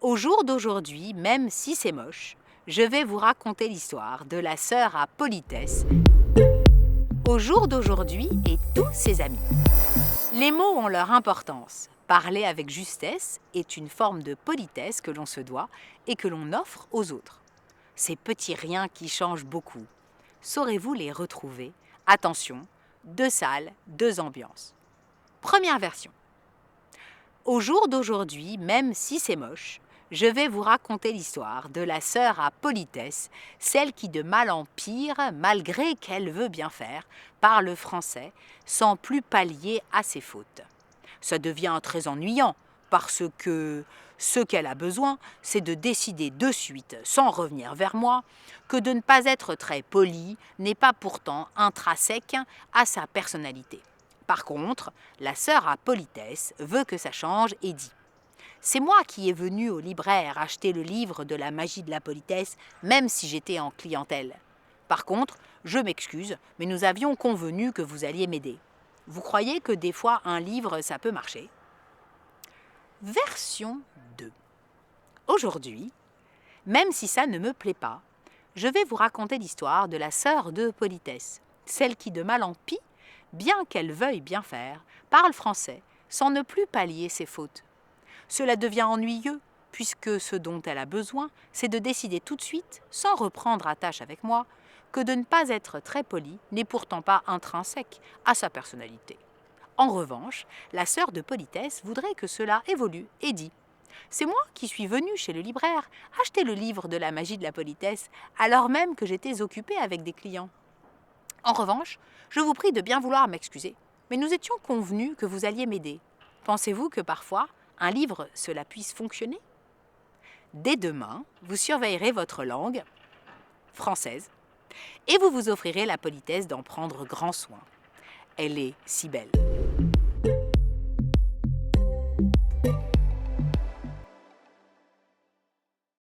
Au jour d'aujourd'hui, même si c'est moche, je vais vous raconter l'histoire de la sœur à politesse. Au jour d'aujourd'hui et tous ses amis. Les mots ont leur importance. Parler avec justesse est une forme de politesse que l'on se doit et que l'on offre aux autres. Ces petits riens qui changent beaucoup. Saurez-vous les retrouver? Attention, 2 salles, 2 ambiances. Première version. Au jour d'aujourd'hui, même si c'est moche, je vais vous raconter l'histoire de la sœur à politesse, celle qui de mal en pire, malgré qu'elle veut bien faire, parle français, sans plus pallier à ses fautes. Ça devient très ennuyant, parce que ce qu'elle a besoin, c'est de décider de suite, sans revenir vers moi, que de ne pas être très polie n'est pas pourtant intrinsèque à sa personnalité. Par contre, la sœur à politesse veut que ça change et dit: c'est moi qui est venu au libraire acheter le livre de la magie de la politesse, même si j'étais en clientèle. Par contre, je m'excuse, mais nous avions convenu que vous alliez m'aider. Vous croyez que des fois un livre, ça peut marcher? Version 2. Aujourd'hui, même si ça ne me plaît pas, je vais vous raconter l'histoire de la sœur de politesse, celle qui de mal en pis, bien qu'elle veuille bien faire, parle français sans ne plus pallier ses fautes. Cela devient ennuyeux, puisque ce dont elle a besoin, c'est de décider tout de suite, sans reprendre attache avec moi, que de ne pas être très polie n'est pourtant pas intrinsèque à sa personnalité. En revanche, la sœur de politesse voudrait que cela évolue et dit: c'est moi qui suis venue chez le libraire acheter le livre de la magie de la politesse, alors même que j'étais occupée avec des clients. En revanche, je vous prie de bien vouloir m'excuser, mais nous étions convenus que vous alliez m'aider. Pensez-vous que parfois, un livre, cela puisse fonctionner? Dès demain, vous surveillerez votre langue française et vous vous offrirez la politesse d'en prendre grand soin. Elle est si belle.